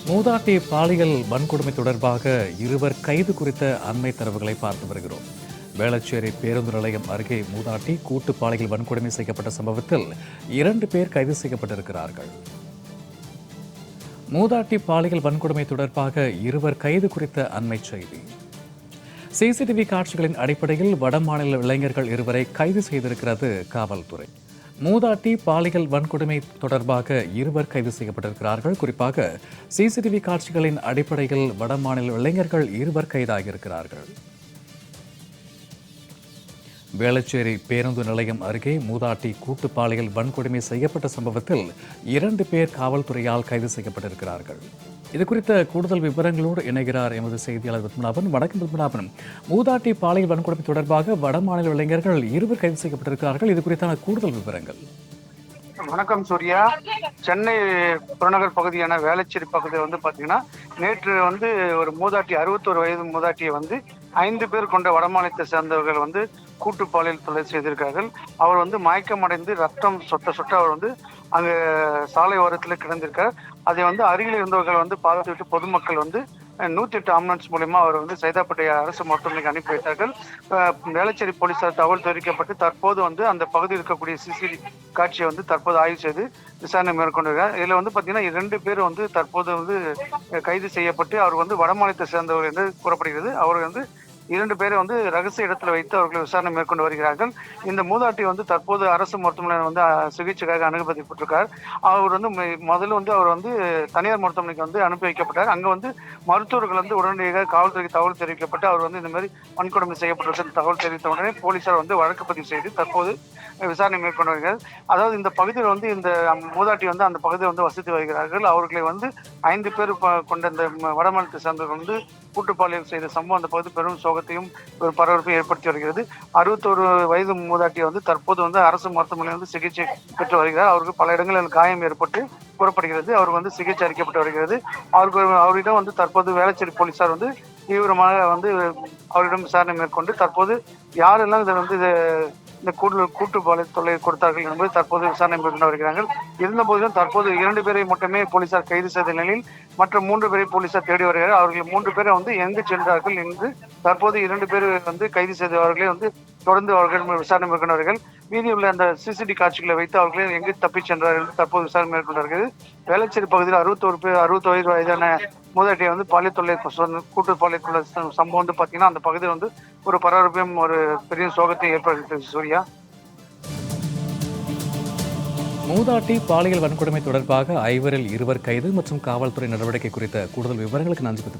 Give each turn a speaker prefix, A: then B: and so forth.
A: மூதாட்டி பாலியல் வன்கொடுமை தொடர்பாக இருவர் கைது குறித்த அண்மை தரவுகளை பார்த்து வருகிறோம். வேளச்சேரி பேருந்து நிலையம் அருகே மூதாட்டி கூட்டு பாலியல் வன்கொடுமை செய்யப்பட்ட சம்பவத்தில் 2 பேர் கைது செய்யப்பட்டிருக்கிறார்கள். மூதாட்டி பாலியல் வன்கொடுமை தொடர்பாக இருவர் கைது குறித்த அண்மை செய்தி. சிசிடிவி காட்சிகளின் அடிப்படையில் வடமாநில இளைஞர்கள் இருவரை கைது செய்திருக்கிறது காவல்துறை. மூதாட்டி பாலியல் வன்கொடுமை தொடர்பாக இருவர் கைது செய்யப்பட்டிருக்கிறார்கள். குறிப்பாக சிசிடிவி காட்சிகளின் அடிப்படையில் வடமாநில இளைஞர்கள் இருவர் கைதாகியிருக்கிறார்கள். வேளச்சேரி பேருந்து நிலையம் அருகே மூதாட்டி கூட்டு பாலியல் வன்கொடுமை செய்யப்பட்ட சம்பவத்தில் 2 பேர் காவல்துறையால் கைது செய்யப்பட்டிருக்கிறார்கள். இது குறித்த கூடுதல் விவரங்களோடு இணைகிறார் எமது செய்தியாளர் பத்மநாபன். வணக்கம் பத்மநாபன். மூதாட்டி பாலியல் வன்கொடுமை தொடர்பாக வடமாநில இளைஞர்கள் இருவர் கைது செய்யப்பட்டிருக்கிறார்கள். இது குறித்தான கூடுதல் விவரங்கள்.
B: வணக்கம் சூர்யா. சென்னை புறநகர் பகுதியான வேளச்சேரி பகுதியில் பாத்தீங்கன்னா நேற்று ஒரு மூதாட்டி 61 வயது மூதாட்டியை 5 பேர் கொண்ட வடமாநிலத்தை சேர்ந்தவர்கள் கூட்டு பாலியல் தொழில் செய்திருக்கார்கள். அவர் மயக்கமடைந்து ரத்தம் சொட்ட சொட்ட அவர் அங்க சாலை ஓரத்தில் கிடந்திருக்கார். அதை அருகில் இருந்தவர்கள் பார்த்துவிட்டு பொதுமக்கள் 108 ஆம்புலன்ஸ் மூலமா அவர் சைதாப்பேட்டை அரசு மருத்துவமனைக்கு அனுப்பி வைத்தார்கள். வேளச்சேரி போலீசார் தகவல் தெரிவிக்கப்பட்டு தற்போது அந்த பகுதியில் இருக்கக்கூடிய சிசிடிவி காட்சியை தற்போது ஆய்வு செய்து விசாரணை மேற்கொண்டிருக்கார். இதுல பாத்தீங்கன்னா 2 பேர் தற்போது கைது செய்யப்பட்டு அவர் வடமாநிலத்தை சேர்ந்தவர் என்று கூறப்படுகிறது. அவர் 2 பேரை ரகசிய இடத்துல வைத்து அவர்கள் விசாரணை மேற்கொண்டு வருகிறார்கள். இந்த மூதாட்டி தற்போது அரசு மருத்துவமனை சிகிச்சைக்காக அனுமதிப்பட்டிருக்கார். அவர் முதல்ல அவர் தனியார் மருத்துவமனைக்கு அனுப்பி வைக்கப்பட்டார். அங்க மருத்துவர்கள் உடனடியாக காவல்துறைக்கு தகவல் தெரிவிக்கப்பட்டு அவர் இந்த மாதிரி வன்கொடுமை செய்யப்பட்டிருக்க தகவல் தெரிவித்த உடனே போலீசார் வழக்கு பதிவு செய்து தற்போது விசாரணை மேற்கொண்டு வருகிறார். அதாவது இந்த பகுதியில் இந்த மூதாட்டி அந்த பகுதியில் வசித்து வருகிறார்கள். அவர்களை 5 பேர் கொண்ட இந்த வடமாநிலத்தை சேர்ந்தவர்கள் கூட்டு பாலியல் செய்த சம்பவம் அந்த பகுதி பெரும் சோகத்தையும் ஒரு பரபரப்பையும் ஏற்படுத்தி வருகிறது. 61 வயது மூதாட்டி தற்போது அரசு மருத்துவமனையில் சிகிச்சை பெற்று வருகிறார். அவருக்கு பல இடங்களில் காயம் ஏற்பட்டு கூறப்படுகிறது. அவர் சிகிச்சை அளிக்கப்பட்டு வருகிறது. அவரிடம் தற்போது வேளச்சேரி போலீசார் தீவிரமாக அவரிடம் விசாரணை மேற்கொண்டு தற்போது யாரெல்லாம் இதை இந்த கூட்டு பாலியல் தொல்லை கொடுத்தார்கள் என்பது தற்போது விசாரணை மேற்கொண்டு வருகிறார்கள். இருந்த போதிலும் தற்போது 2 பேரை மட்டுமே போலீசார் கைது செய்த நிலையில் மற்ற 3 பேரை போலீசார் தேடி வருகிறார்கள். அவர்கள் 3 பேரை எங்கு சென்றார்கள் என்று தற்போது 2 பேர் கைது செய்தவர்களை தொடர்ந்து அவர்கள் விசாரணை மேற்கொண்டார்கள். மீதியுள்ள அந்த சிசிடிவி காட்சிகளை வைத்து அவர்களை எங்கு தப்பி சென்றார்கள் என்று தற்போது விசாரணை மேற்கொண்டார்கள். வேளச்சேரி பகுதியில் 60 வயதான மூதாட்டியை பாலியல் தொல்லை கூட்டு பாலியல் தொல்லை சம்பவம் பாத்தீங்கன்னா அந்த பகுதியில் ஒரு பரபரப்பையும் ஒரு பெரிய சோகத்தையும் ஏற்படுத்தி சூர்யா.
A: மூதாட்டி பாலியல் வன்கொடுமை தொடர்பாக 5 2 கைது மற்றும் காவல்துறை நடவடிக்கை குறித்த கூடுதல் விவரங்களுக்கு நன்றி.